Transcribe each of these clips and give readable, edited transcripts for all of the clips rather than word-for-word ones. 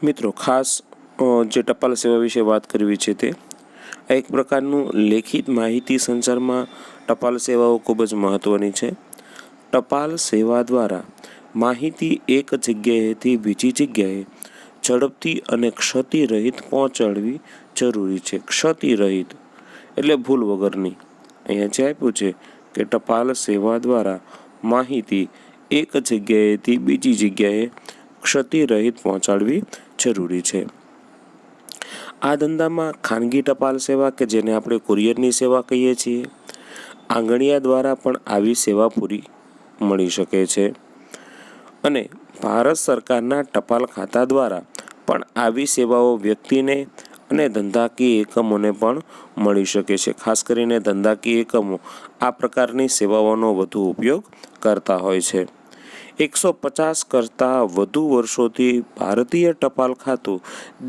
મિત્રો ખાસ જે ટપાલ સેવા વિશે વાત કરવી છે તે આ એક પ્રકારનું લેખિત માહિતી સંચારમાં ટપાલ સેવાઓ ખૂબ જ મહત્ત્વની છે. ટપાલ સેવા દ્વારા માહિતી એક જગ્યાએથી બીજી જગ્યાએ ઝડપથી અને ક્ષતિરહિત પહોંચાડવી જરૂરી છે. ક્ષતિરહિત એટલે ભૂલ વગરની. અહીંયા જે આપ્યું છે કે ટપાલ સેવા દ્વારા માહિતી એક જગ્યાએથી બીજી જગ્યાએ ક્ષતિરહિત પહોંચાડવી જરૂરી છે. આ ધંધામાં ખાનગી ટપાલ સેવા કે જેને આપણે કુરિયરની સેવા કહીએ છીએ, આંગણિયા દ્વારા પણ આવી સેવા પૂરી મળી શકે છે. અને ભારત સરકારના ટપાલ ખાતા દ્વારા પણ આવી સેવાઓ વ્યક્તિને અને ધંધાકીય એકમોને પણ મળી શકે છે. ખાસ કરીને ધંધાકીય એકમો આ પ્રકારની સેવાઓનો વધુ ઉપયોગ કરતા હોય છે. 150 કરતાં વધુ વર્ષોથી ભારતીય ટપાલ ખાતું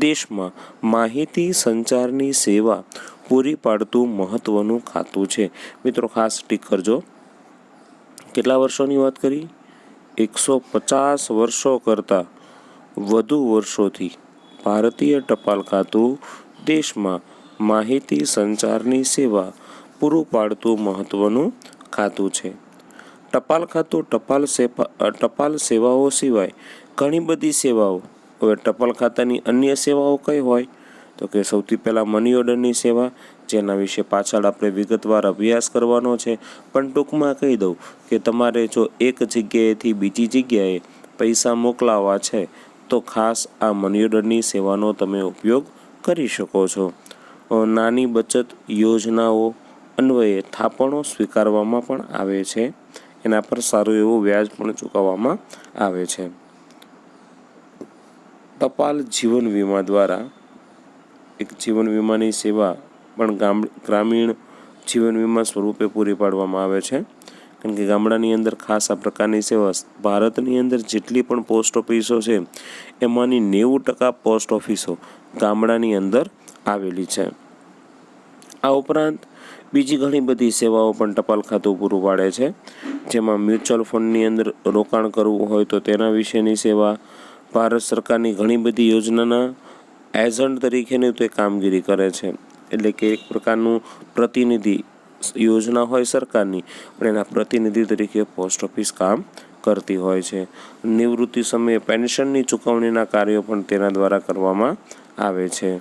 દેશમાં માહિતી સંચારની સેવા પૂરી પાડતું મહત્ત્વનું ખાતું છે. મિત્રો ખાસ ટીક કરજો. કેટલા વર્ષોની વાત કરી? 150 વર્ષો કરતાં વધુ વર્ષોથી ભારતીય ટપાલ ખાતું દેશમાં માહિતી સંચારની સેવા પૂરું પાડતું મહત્ત્વનું ખાતું છે. ટપાલ ખાતું ટપાલ સેવાઓ સિવાય ઘણી બધી સેવાઓ. હવે ટપાલ ખાતાની અન્ય સેવાઓ કઈ હોય? તો કે સૌથી પહેલાં મની ઓર્ડરની સેવા, જેના વિશે પાછળ આપણે વિગતવાર અભ્યાસ કરવાનો છે. પણ ટૂંકમાં કહી દઉં કે તમારે જો એક જગ્યાએથી બીજી જગ્યાએ પૈસા મોકલાવવા છે તો ખાસ આ મની ઓર્ડરની સેવાનો તમે ઉપયોગ કરી શકો છો. નાની બચત યોજનાઓ અન્વયે થાપણો સ્વીકારવામાં પણ આવે છે. એના પર સારું એવું વ્યાજ પણ ચૂકવવામાં આવે છે. ટપાલ જીવન વીમા દ્વારા એક જીવન વીમાની સેવા પણ ગ્રામીણ જીવન વીમા સ્વરૂપે પૂરી પાડવામાં આવે છે. કારણ કે ગામડાની અંદર ખાસ આ પ્રકારની સેવા, ભારતની અંદર જેટલી પણ પોસ્ટ ઓફિસો છે એમાંની 90% પોસ્ટ ઓફિસો ગામડાની અંદર આવેલી છે. આ ઉપરાંત બીજી ઘણી બધી સેવાઓ પણ ટપાલ ખાતું પૂરું પાડે છે. જેમાં મ્યુચ્યુઅલ ફંડની અંદર રોકાણ કરવું હોય તો તેના વિશેની સેવા, ભારત સરકારની ઘણી બધી યોજનાના એજન્ટ તરીકેની તે કામગીરી કરે છે. એટલે કે એક પ્રકારનું પ્રતિનિધિ યોજના હોય સરકારની, પણ એના પ્રતિનિધિ તરીકે પોસ્ટ ઓફિસ કામ કરતી હોય છે. નિવૃત્તિ સમયે પેન્શનની ચૂકવણીના કાર્યો પણ તેના દ્વારા કરવામાં આવે છે.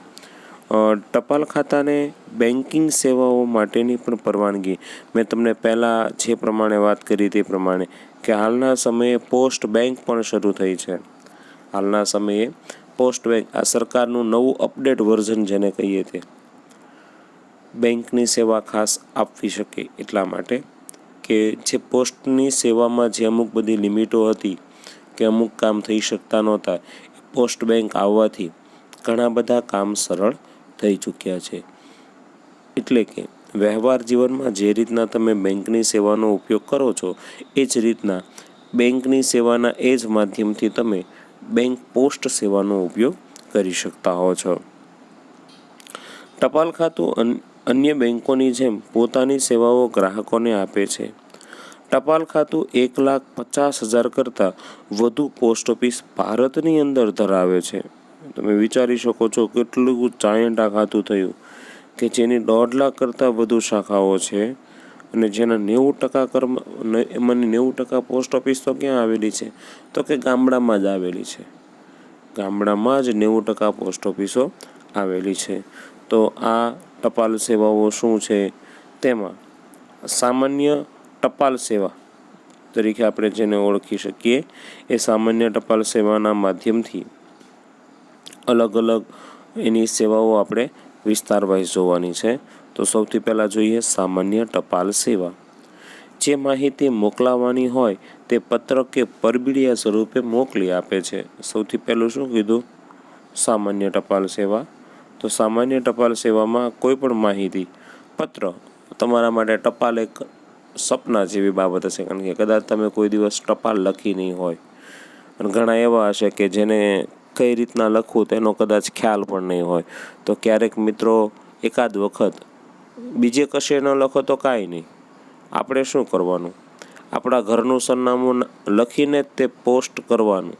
ટપાલ ખાતાને બેન્કિંગ સેવાઓ માટેની પણ પરવાનગી, મેં તમને પહેલાં જે પ્રમાણે વાત કરી તે પ્રમાણે, કે હાલના સમયે પોસ્ટ બેંક પણ શરૂ થઈ છે. હાલના સમયે પોસ્ટ બેંક, આ સરકારનું નવું અપડેટ વર્ઝન જેને કહીએ તે, બેંકની સેવા ખાસ આપવી શકે એટલા માટે કે જે પોસ્ટની સેવામાં જે અમુક બધી લિમિટો હતી કે અમુક કામ થઈ શકતા નહોતા, પોસ્ટ બેંક આવવાથી ઘણા બધા કામ સરળ થઈ ચૂક્યા છે. એટલે કે વ્યવહાર જીવનમાં જે રીતના તમે બેંકની સેવાનો ઉપયોગ કરો છો એ જ રીતના બેંકની સેવાના એ જ માધ્યમથી તમે બેંક પોસ્ટ સેવાનો ઉપયોગ કરી શકતા હો છો. ટપાલ ખાતું અન્ય બેંકોની જેમ પોતાની સેવાઓ ગ્રાહકોને આપે છે. ટપાલ ખાતું 1,50,000 કરતાં વધુ પોસ્ટ ઓફિસ ભારતની અંદર ધરાવે છે. તમે વિચારી શકો છો કેટલું જાયન્ટ આ ખાતું થયું કે જેની 1.5 લાખ કરતાં વધુ શાખાઓ છે. અને જેના 90% એમાંની 90% પોસ્ટ ઓફિસ તો ક્યાં આવેલી છે? તો કે ગામડામાં જ આવેલી છે. ગામડામાં જ 90% પોસ્ટ ઓફિસો આવેલી છે. તો આ ટપાલ સેવાઓ શું છે? તેમાં સામાન્ય ટપાલ સેવા તરીકે આપણે જેને ઓળખી શકીએ એ સામાન્ય ટપાલ સેવાના માધ્યમથી અલગ અલગ એની સેવાઓ આપણે વિસ્તારવાઇઝ જોવાની છે. તો સૌથી પહેલાં જોઈએ સામાન્ય ટપાલ સેવા. જે માહિતી મોકલાવવાની હોય તે પત્ર કે પરબીડિયા સ્વરૂપે મોકલી આપે છે. સૌથી પહેલું શું કીધું? સામાન્ય ટપાલ સેવા. તો સામાન્ય ટપાલ સેવામાં કોઈ પણ માહિતી, પત્ર, તમારા માટે ટપાલ એક સપના જેવી બાબત હશે. કારણ કે કદાચ તમે કોઈ દિવસ ટપાલ લખી નહીં હોય, અને ઘણા એવા હશે કે જેને કઈ રીતના લખવું તેનો કદાચ ખ્યાલ પણ નહીં હોય. તો ક્યારેક મિત્રો એકાદ વખત બીજે કશે ન લખો તો કાંઈ નહીં, આપણે શું કરવાનું? આપણા ઘરનું સરનામું લખીને જ તે પોસ્ટ કરવાનું.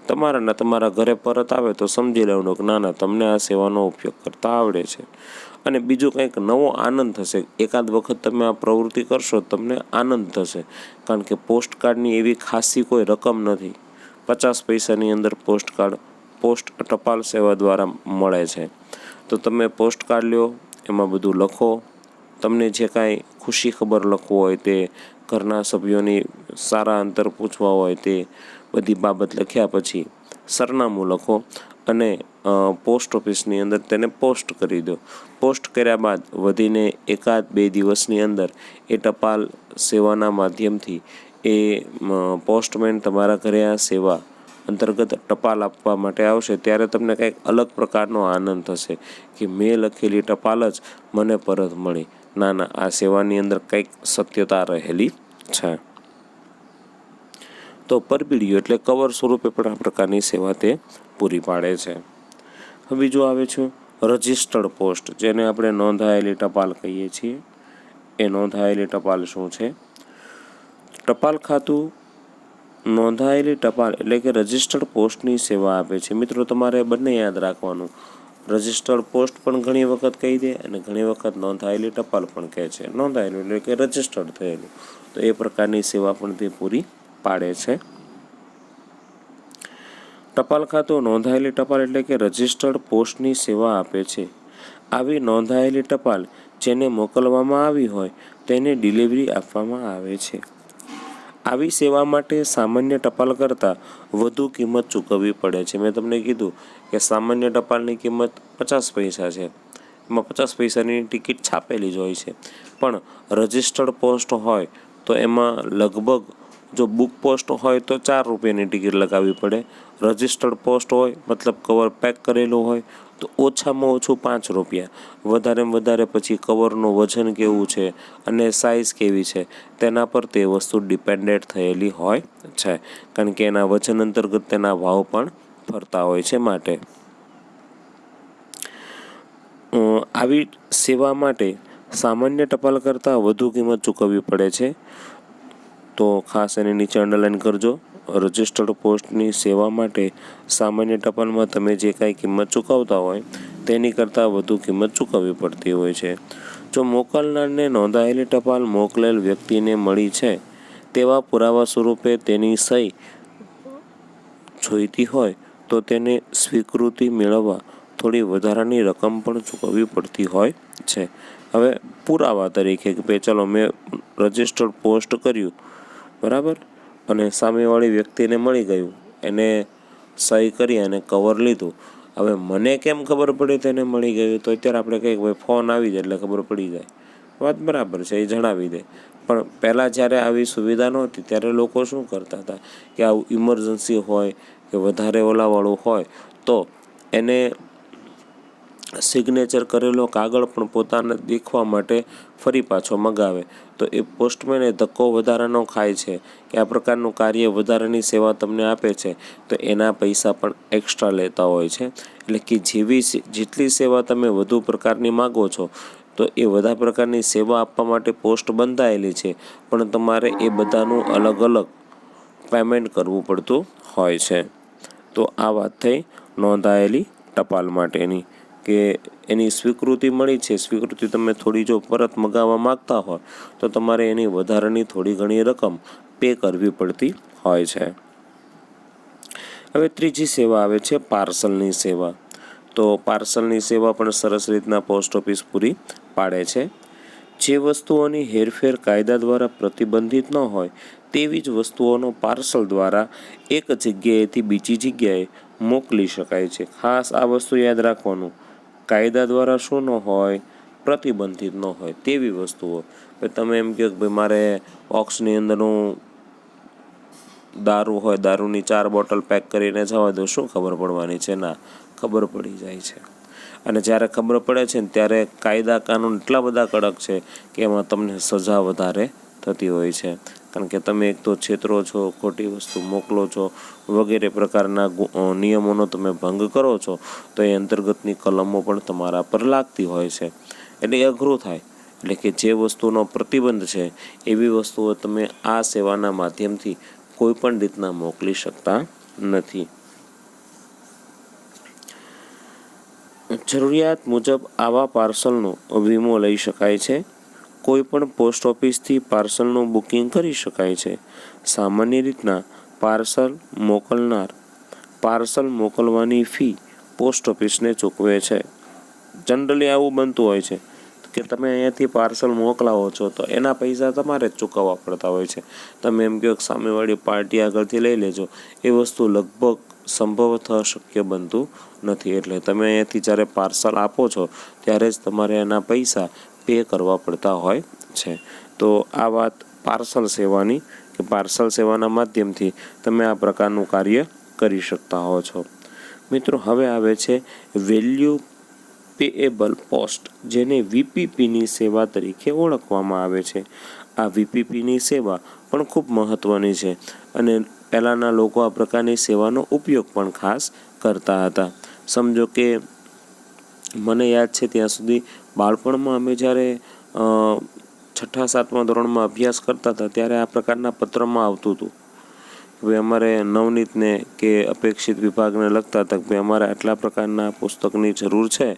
તમારા ઘરે પરત આવે તો સમજી લેવાનું કે ના તમને આ સેવાનો ઉપયોગ કરતા આવડે છે. અને બીજું કંઈક નવો આનંદ થશે. એકાદ વખત તમે આ પ્રવૃત્તિ કરશો તમને આનંદ થશે, કારણ કે પોસ્ટકાર્ડની એવી ખાસી કોઈ રકમ નથી. 50 પૈસાની અંદર પોસ્ટ ટપાલ સેવા દ્વારા મળે છે. તો તમે પોસ્ટકાર્ડ લ્યો, એમાં બધું લખો, તમને જે કાંઈ ખુશી ખબર લખવું હોય તે, ઘરના સભ્યોની સારા અંતર પૂછવા હોય તે બધી બાબત લખ્યા પછી સરનામું લખો અને પોસ્ટ ઓફિસની અંદર તેને પોસ્ટ કરી દો. પોસ્ટ કર્યા બાદ વધીને 1-2 દિવસની અંદર એ ટપાલ સેવાના માધ્યમથી એ પોસ્ટમેન તમારા ઘરે આ સેવા અંતર્ગત ટપાલ આપવા માટે આવશે. ત્યારે તમને કંઈક અલગ પ્રકારનો આનંદ થશે કે મેં લખેલી ટપાલ જ મને પરત મળી. ના, આ સેવાની અંદર કંઈક સત્યતા રહેલી છે. તો પરબીડિયું એટલે કવર સ્વરૂપે પણ આ પ્રકારની સેવા તે પૂરી પાડે છે. હવે બીજું આવે છે રજિસ્ટર્ડ પોસ્ટ, જેને આપણે નોંધાયેલી ટપાલ કહીએ છીએ. એ નોંધાયેલી ટપાલ શું છે? ટપાલ ખાતું નોંધાયેલી ટપાલ એટલે કે રજિસ્ટર્ડ પોસ્ટની સેવા આપે છે. મિત્રો, તમારે બંને યાદ રાખવાનું. રજિસ્ટર્ડ પોસ્ટ પણ ઘણી વખત કહી દે અને ઘણી વખત નોંધાયેલી ટપાલ પણ કહે છે. નોંધાયેલું એટલે કે રજિસ્ટર્ડ થયેલું. તો એ પ્રકારની સેવા પણ તે પૂરી પાડે છે. ટપાલ ખાતું નોંધાયેલી ટપાલ એટલે કે રજિસ્ટર્ડ પોસ્ટની સેવા આપે છે. આવી નોંધાયેલી ટપાલ જેને મોકલવામાં આવી હોય તેને ડિલિવરી આપવામાં આવે છે. આવી સેવા માટે સામાન્ય ટપાલ કરતાં વધુ કિંમત ચૂકવવી પડે છે. મેં તમને કીધું કે સામાન્ય ટપાલની કિંમત 50 પૈસા છે. એમાં 50 પૈસાની ટિકિટ છાપેલી જ હોય છે. પણ રજિસ્ટર્ડ પોસ્ટ હોય તો એમાં લગભગ, જો બુક પોસ્ટ હોય તો 4 રૂપિયાની ટિકિટ લગાવવી પડે. રજિસ્ટર્ડ પોસ્ટ હોય મતલબ કવર પેક કરેલું હોય તો ઓછામાં ઓછું 5 રૂપિયા. વધારેમાં વધારે પછી કવરનું વજન કેવું છે અને સાઇઝ કેવી છે તેના પર તે વસ્તુ ડિપેન્ડેન્ટ થયેલી હોય છે, કારણ કે એના વજન અંતર્ગત તેના ભાવ પણ ફરતા હોય છે. માટે આવી સેવા માટે સામાન્ય ટપાલ કરતાં વધુ કિંમત ચૂકવવી પડે છે. તો ખાસ એને નીચે અંડરલાઈન કરજો. રજિસ્ટર્ડ પોસ્ટની સેવા માટે સામાન્ય ટપાલમાં તમે જે કાંઈ કિંમત ચૂકવતા હોય તેની કરતાં વધુ કિંમત ચૂકવવી પડતી હોય છે. જો મોકલનારને નોંધાયેલી ટપાલ મોકલેલ વ્યક્તિને મળી છે તેવા પુરાવા સ્વરૂપે તેની સહી જોઈતી હોય તો તેને સ્વીકૃતિ મેળવવા થોડી વધારાની રકમ પણ ચૂકવવી પડતી હોય છે. હવે પુરાવા તરીકે કે ભાઈ ચલો મેં રજિસ્ટર્ડ પોસ્ટ કર્યું, બરાબર, અને સામેવાળી વ્યક્તિને મળી ગયું, એને સહી કરી અને કવર લીધું. હવે મને કેમ ખબર પડી તેને મળી ગયું? તો અત્યારે આપણે કંઈક ભાઈ ફોન આવી જાય એટલે ખબર પડી જાય. વાત બરાબર છે, એ જણાવી દે. પણ પહેલાં જ્યારે આવી સુવિધા નહોતી ત્યારે લોકો શું કરતા હતા કે આવું ઇમરજન્સી હોય કે વધારે ઓલાવાળું હોય તો એને સિગ્નેચર કરેલો કાગળ પણ પોતાને દેખવા માટે ફરી પાછો મગાવે. તો એ પોસ્ટમેન એ ધક્કો વધારાનો ખાય છે કે આ પ્રકારનું કાર્ય વધારાની સેવા તમને આપે છે તો એના પૈસા પણ એક્સ્ટ્રા લેતા હોય છે. એટલે કે જેટલી સેવા તમે વધુ પ્રકારની માગો છો તો એ બધા પ્રકારની સેવા આપવા માટે પોસ્ટ બંધાયેલી છે, પણ તમારે એ બધાનું અલગ અલગ પેમેન્ટ કરવું પડતું હોય છે. તો આ વાત થઈ નોંધાયેલી ટપાલ માટેની, કે એની સ્વીકૃતિ મળી છે. સ્વીકૃતિ તમે થોડી જો પરત મગાવવા માગતા હોય તો તમારે એની વધારાની થોડી ઘણી રકમ પે કરવી પડતી હોય છે. હવે ત્રીજી સેવા આવે છે પાર્સલની સેવા. તો પાર્સલની સેવા પણ સરસ રીતના પોસ્ટ ઓફિસ પૂરી પાડે છે. જે વસ્તુઓની હેરફેર કાયદા દ્વારા પ્રતિબંધિત ન હોય તેવી જ વસ્તુઓનો પાર્સલ દ્વારા એક જગ્યાએથી બીજી જગ્યાએ મોકલી શકાય છે. ખાસ આ વસ્તુ યાદ રાખવાનું, કાયદા દ્વારા શું ન હોય? પ્રતિબંધિત ન હોય તેવી વસ્તુઓ. તમે એમ કહો કે ભાઈ મારે બોક્સની અંદરનું દારૂ હોય, દારૂની 4 બોટલ પેક કરીને જવા દો, શું ખબર પડવાની છે? ના, ખબર પડી જાય છે. અને જ્યારે ખબર પડે છે ને ત્યારે કાયદા કાનૂન એટલા બધા કડક છે કે એમાં તમને સજા વધારે થતી હોય છે. કારણ કે તમે એક તો છેતરો છો, ખોટી વસ્તુ મોકલો છો, વગેરે પ્રકારના નિયમોનો તમે ભંગ કરો છો તો એ અંતર્ગતની કલમો પણ તમારા પર લાગતી હોય છે. એટલે અઘરું થાય. એટલે કે જે વસ્તુનો પ્રતિબંધ છે એવી વસ્તુઓ તમે આ સેવાના માધ્યમથી કોઈ પણ રીતના મોકલી શકતા નથી. જરૂરિયાત મુજબ આવા પાર્સલનો વીમો લઈ શકાય છે. કોઈ પણ પોસ્ટ ઓફિસથી પાર્સલનું બુકિંગ કરી શકાય છે. સામાન્ય રીતના પાર્સલ મોકલનાર પાર્સલ મોકલવાની ફી પોસ્ટ ઓફિસને ચૂકવે છે. જનરલી આવું બનતું હોય છે કે તમે અહીંયાથી પાર્સલ મોકલાવો છો તો એના પૈસા તમારે જ ચૂકવવા પડતા હોય છે. તમે એમ કહો કે સામેવાળી પાર્ટી આગળથી લઈ લેજો, એ વસ્તુ લગભગ સંભવતઃ શક્ય બનતું નથી. એટલે તમે અહીંયાથી જ્યારે પાર્સલ આપો છો ત્યારે જ તમારે એના પૈસા પે કરવા પડતા હોય છે. તો આ વાત પાર્સલ સેવાની કે પાર્સલ સેવાના માધ્યમથી તમે આ પ્રકારનું કાર્ય કરી શકતા હો છો. મિત્રો, હવે આવે છે વેલ્યુ પેએબલ પોસ્ટ, જેને વીપીપીની સેવા તરીકે ઓળખવામાં આવે છે. આ વીપીપીની સેવા પણ ખૂબ મહત્ત્વની છે અને પહેલાંના લોકો આ પ્રકારની સેવાનો ઉપયોગ પણ ખાસ કરતા હતા. સમજો કે મને યાદ છે ત્યાં સુધી બાળપણમાં અમે જ્યારે 6ઠા 7મા ધોરણમાં અભ્યાસ કરતા હતા ત્યારે આ પ્રકારના પત્રમાં આવતું હતું કે ભાઈ અમારે નવનીતને કે અપેક્ષિત વિભાગને લગતા હતા કે ભાઈ અમારે આટલા પ્રકારના પુસ્તકની જરૂર છે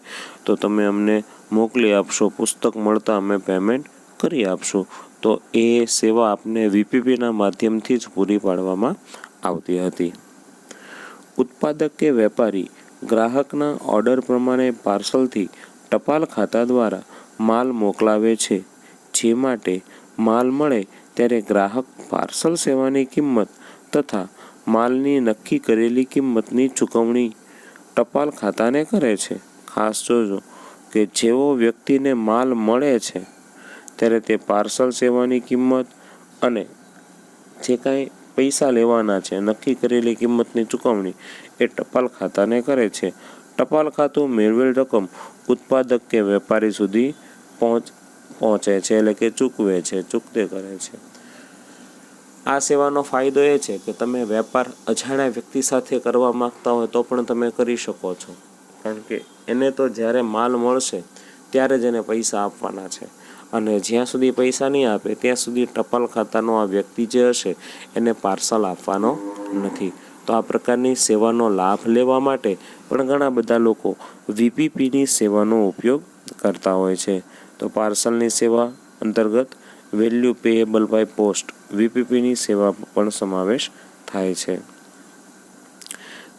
તો તમે અમને મોકલી આપશો, પુસ્તક મળતા અમે પેમેન્ટ કરી આપશું. તો એ સેવા આપને વીપીપીના માધ્યમથી જ પૂરી પાડવામાં આવતી હતી. ઉત્પાદક કે વેપારી ગ્રાહકના ઓર્ડર પ્રમાણે પાર્સલથી ટપાલ ખાતા દ્વારા માલ મોકલાવે છે. જે માટે માલ મળે ત્યારે ગ્રાહક પાર્સલ સેવાની કિંમત તથા માલની નક્કી કરેલી કિંમતની ચૂકવણી ટપાલ ખાતાને કરે છે. ખાસ જોજો કે જેવો વ્યક્તિને માલ મળે છે ત્યારે તે પાર્સલ સેવાની કિંમત અને જે કાંઈ પૈસા લેવાના છે નક્કી કરેલી કિંમતની ચૂકવણી એ ટપાલ ખાતાને કરે છે. ટપાલ ખાતું મેળવેલ રકમ ઉત્પાદક કે વેપારી સુધી પહોંચે છે, એટલે કે ચૂકવે છે, ચૂકતે કરે છે. આ સેવાનો ફાયદો એ છે કે તમે વેપાર અજાણ્યા વ્યક્તિ સાથે કરવા માગતા હોય તો પણ તમે કરી શકો છો, કારણ કે એને તો જ્યારે માલ મળશે ત્યારે જ એને પૈસા આપવાના છે અને જ્યાં સુધી પૈસા નહીં આપે ત્યાં સુધી ટપાલ ખાતાનો આ વ્યક્તિ જે હશે એને પાર્સલ આપવાનો નથી. તો આ પ્રકારની સેવાનો લાભ લેવા માટે પણ ઘણા બધા લોકો વીપીપીની સેવાનો ઉપયોગ કરતા હોય છે. તો પાર્સલની સેવા અંતર્ગત વેલ્યુ પેએબલ બાય પોસ્ટ વીપીપીની સેવા પણ સમાવેશ થાય છે.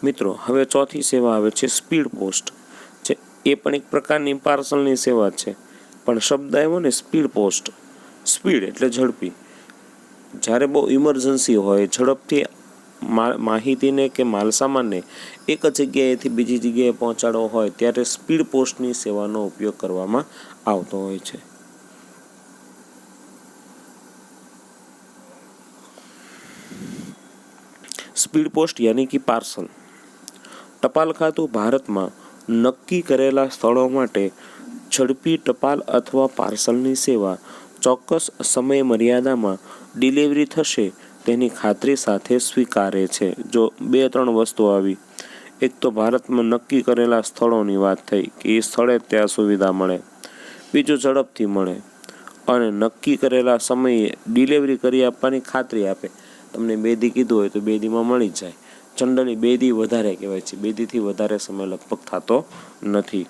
મિત્રો, હવે ચોથી સેવા આવે છે સ્પીડ પોસ્ટ. એ પણ એક પ્રકારની પાર્સલની સેવા છે, પણ શબ્દ આવ્યો ને સ્પીડ પોસ્ટ. સ્પીડ એટલે ઝડપી. જ્યારે બહુ ઇમરજન્સી હોય, ઝડપથી માહિતીને કે માલસામાનને એક જગ્યાએથી બીજી જગ્યાએ પહોંચાડવો હોય ત્યારે સ્પીડ પોસ્ટની સેવાનો ઉપયોગ કરવામાં આવતો હોય છે. સ્પીડ પોસ્ટ યાની કે પાર્સલ. ટપાલ ખાતું ભારતમાં નક્કી કરેલા સ્થળો માટે ઝડપી ટપાલ અથવા પાર્સલની સેવા ચોક્કસ સમય મર્યાદામાં ડિલિવરી થશે તેની ખાતરી સાથે સ્વીકારે છે. જો 2-3 વસ્તુ આવી. એક તો ભારતમાં નક્કી કરેલા સ્થળોની વાત થઈ કે એ સ્થળે ત્યાં સુવિધા મળે. બીજું ઝડપથી મળે અને નક્કી કરેલા સમયે ડિલિવરી કરી આપવાની ખાતરી આપે. તમને 2 દી કીધું હોય તો 2 દીમાં મળી જાય. જનરલી 2 દી વધારે કહેવાય છે, 2 દીથી વધારે સમય લગભગ થતો નથી.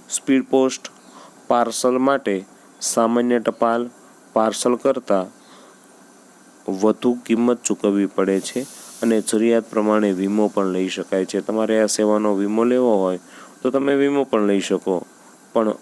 સ્પીડ પોસ્ટ પાર્સલ માટે સામાન્ય ટપાલ પાર્સલ કરતાં વધુ કિંમત ચૂકવવી પડે છે અને જરૂરિયાત પ્રમાણે વીમો પણ લઈ શકાય છે. તમારે આ સેવાનો વીમો લેવો હોય તો તમે વીમો પણ લઈ શકો, પણ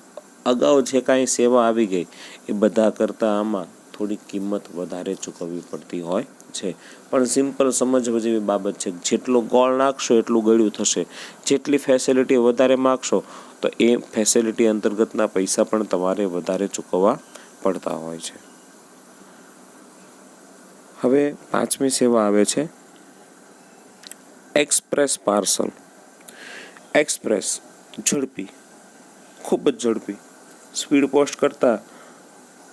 અગાઉ જે કાંઈ સેવા આવી ગઈ એ બધા કરતાં આમાં થોડીક કિંમત વધારે ચૂકવવી પડતી હોય છે. પણ સિમ્પલ સમજવા જેવી બાબત છે. જેટલો ગોળ નાખશો એટલું ગળ્યું થશે. જેટલી ફેસિલિટી વધારે માગશો તો એ ફેસિલિટી અંતર્ગતના પૈસા પણ તમારે વધારે ચૂકવવા પડતા હોય છે. હવે 5મી સેવા આવે છે એક્સપ્રેસ પાર્સલ. એક્સપ્રેસ ઝડપી, ખૂબ જ ઝડપી. સ્પીડ પોસ્ટ કરતાં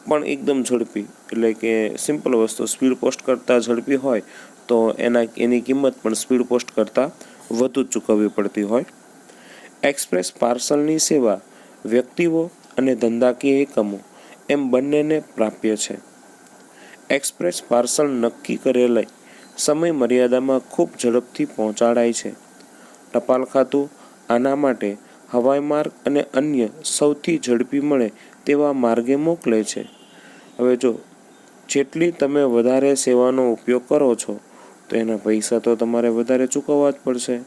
પણ એકદમ ઝડપી, એટલે કે સિમ્પલ વસ્તુ સ્પીડ પોસ્ટ કરતાં ઝડપી હોય તો એની કિંમત પણ સ્પીડ પોસ્ટ કરતાં વધુ ચૂકવવી પડતી હોય. એક્સપ્રેસ પાર્સલની સેવા વ્યક્તિઓ અને ધંધાકીય એકમો એમ બંનેને પ્રાપ્ય છે. એક્સપ્રેસ પાર્સલ નક્કી કરેલી સમય મર્યાદામાં ખૂબ ઝડપથી પહોંચાડાય છે. ટપાલ ખાતું આના માટે હવાઈ માર્ગ અને અન્ય સૌથી ઝડપી મળે તેવા માર્ગે મોકલે છે. હવે જો જેટલી તમે વધારે સેવાનો ઉપયોગ કરો છો તો એના પૈસા તો તમારે વધારે ચૂકવવા જ પડશે.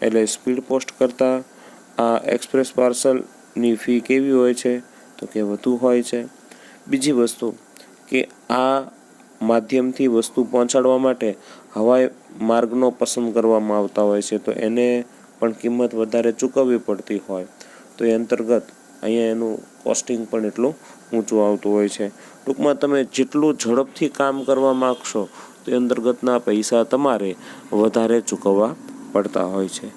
એટલે સ્પીડ પોસ્ટ કરતાં આ એક્સપ્રેસ પાર્સલની ફી કેવી હોય છે તો કે વધુ હોય છે. બીજી વસ્તુ કે આ માધ્યમથી વસ્તુ પહોંચાડવા માટે હવાઈ માર્ગનો પસંદ કરવામાં આવતા હોય છે, તો એને પણ કિંમત વધારે ચૂકવવી પડતી હોય, તો એ અંતર્ગત અહીંયા એનું કોસ્ટિંગ પણ એટલું ઊંચું આવતું હોય છે. ટૂંકમાં તમે જેટલું ઝડપથી કામ કરવા માગશો તો એ અંતર્ગતના પૈસા તમારે વધારે ચૂકવવા પડતા હોય છે.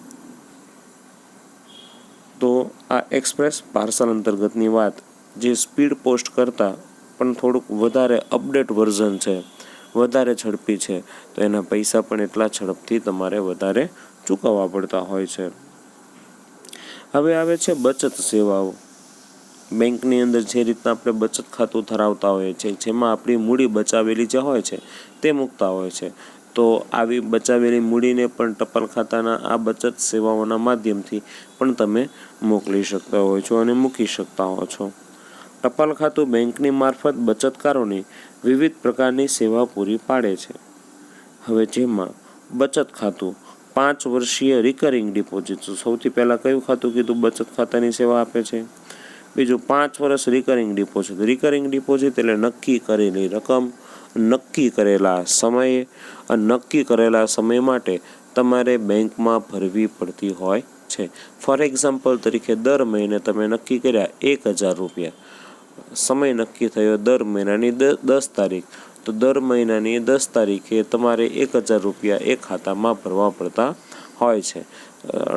તો આ એક્સપ્રેસ પાર્સલ અંતર્ગતની વાત, જે સ્પીડ પોસ્ટ કરતાં પણ થોડુંક વધારે અપડેટ વર્ઝન છે, વધારે ઝડપી છે, તો એના પૈસા પણ એટલા ઝડપથી તમારે વધારે ચૂકવવા પડતા હોય છે. હવે આવે છે બચત સેવાઓ. બેંકની અંદર જે રીતના આપણે બચત ખાતું ધરાવતા હોઈએ છીએ, જેમાં આપણી મૂડી બચાવેલી જે હોય છે તે મૂકતા હોય છે, તો આવી બચાવેલી મૂડીને પણ ટપાલ ખાતાના આ બચત સેવાઓના માધ્યમથી પણ તમે મોકલી શકતા હોય છો અને મૂકી શકતા હો છો. ટપાલ ખાતું બેંકની મારફત બચતકારોની વિવિધ પ્રકારની સેવા પૂરી પાડે છે. હવે જેમાં બચત ખાતું 5 વર્ષીય રિકરિંગ ડિપોઝિટ, સૌથી પહેલાં કયું ખાતું કીધું બચત ખાતાની સેવા આપે છે? બીજું 5 વર્ષ રિકરિંગ ડિપોઝિટ. રિકરિંગ ડિપોઝિટ એટલે નક્કી કરેલી રકમ, નક્કી કરેલા સમયે, નક્કી કરેલા સમય માટે તમારે બેંકમાં ભરવી પડતી હોય છે. ફોર એક્ઝામ્પલ તરીકે દર મહિને તમે નક્કી કર્યા 1000 રૂપિયા, સમય નક્કી થયો દર મહિનાની 10 તારીખ, તો દર મહિનાની 10 તારીખે તમારે 1000 રૂપિયા એ ખાતામાં ભરવા પડતા હોય છે.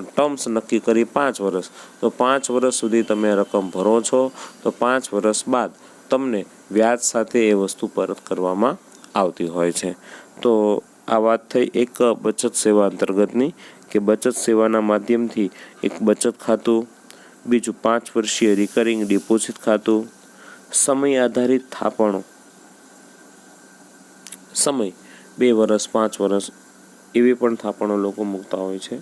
ટર્મ્સ નક્કી કરી 5 વર્ષ, તો 5 વર્ષ સુધી તમે રકમ ભરો છો, તો 5 વર્ષ બાદ તમને વ્યાજ સાથે એ વસ્તુ પરત કરવામાં આવતી હોય છે. તો આ વાત થઈ એક બચત સેવા અંતર્ગતની, કે બચત સેવાના માધ્યમથી એક બચત ખાતું, બીજું 5 વર્ષીય રિકરિંગ ડિપોઝિટ ખાતું, સમય આધારિત થાપણો, સમય 2 વર્ષ 5 વર્ષ એવી પણ થાપણો લોકો મૂકતા હોય છે.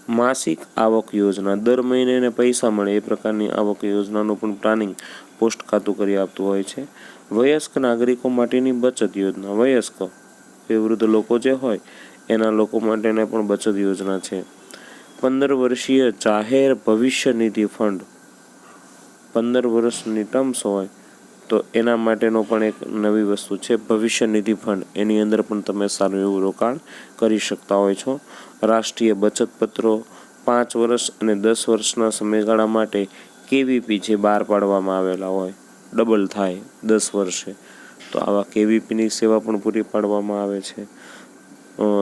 માસિક આવક યોજના, દર મહિને એને પૈસા મળે એ પ્રકારની આવક યોજનાનું પણ પ્લાનિંગ પોસ્ટ ખાતું કરી આપતું હોય છે. વયસ્ક નાગરિકો માટેની બચત યોજના, વયસ્ક એ વૃદ્ધ લોકો જે હોય એના લોકો માટેને પણ બચત યોજના છે. 15 વર્ષીય જાહેર ભવિષ્ય નિધિ ફંડ, 15 વર્ષની ટર્મ્સ હોય તો એના માટેનો પણ એક નવી વસ્તુ છે ભવિષ્ય નિધિ ફંડ. એની અંદર પણ તમે સારું એવું રોકાણ કરી શકતા હોય છો. રાષ્ટ્રીય બચત પત્રો, 5 વર્ષ અને 10 વર્ષના સમયગાળા માટે કેવીપી જે બહાર પાડવામાં આવેલા હોય, ડબલ થાય 10 વર્ષે, તો આવા કેવીપીની સેવા પણ પૂરી પાડવામાં આવે છે.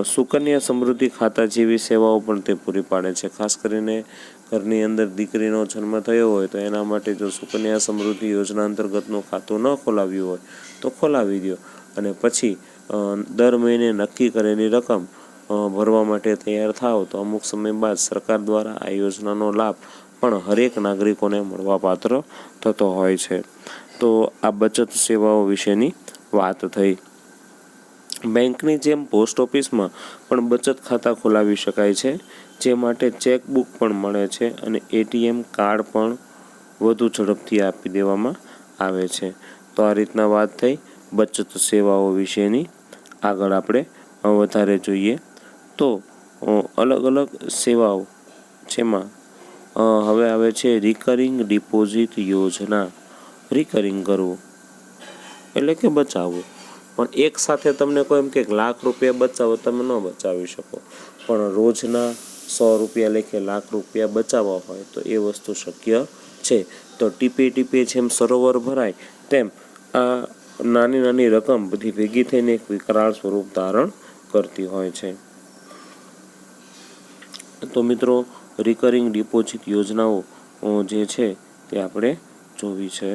સુકન્યા સમૃદ્ધિ ખાતા જેવી સેવાઓ પણ તે પૂરી પાડે છે. ખાસ કરીને ઘરની અંદર દીકરીનો જન્મ થયો હોય તો એના માટે જો સુકન્યા સમૃદ્ધિ યોજના અંતર્ગતનું ખાતું ન ખોલાવ્યું હોય તો ખોલાવી દો, અને પછી દર મહિને નક્કી કરેલી રકમ ભરવા માટે તૈયાર થાવ તો અમુક સમય બાદ સરકાર દ્વારા આ યોજનાનો લાભ પણ હરેક નાગરિકોને મળવાપાત્ર થતો હોય છે. તો આ બચત સેવાઓ વિશેની વાત થઈ. બેંકની જેમ પોસ્ટ ઓફિસમાં પણ બચત ખાતા ખોલાવી શકાય છે, જે માટે ચેકબુક પણ મળે છે અને એટીએમ કાર્ડ પણ વધુ ઝડપથી આપી દેવામાં આવે છે. તો આ રીતના વાત થઈ બચત સેવાઓ વિશેની. આગળ આપણે વધારે જોઈએ તો અલગ અલગ સેવાઓ, જેમાં હવે આવે છે રિકરિંગ ડિપોઝિટ યોજના. રિકરિંગ કરવું એટલે કે બચાવવું, પણ એક સાથે તમને કોઈ એમ કે લાખ રૂપિયા બચાવો, તમે ન બચાવી શકો, પણ રોજના 100 રૂપિયા લેખે લાખ રૂપિયા બચાવવા હોય તો એ વસ્તુ શક્ય છે. તો ટીપે ટીપે જેમ સરોવર ભરાય તેમ આ નાની નાની રકમ બધી ભેગી થઈને એક વિકરાળ સ્વરૂપ ધારણ કરતી હોય છે. તો મિત્રો રિકરિંગ ડિપોઝિટ યોજનાઓ જે છે તે આપણે જોવી છે.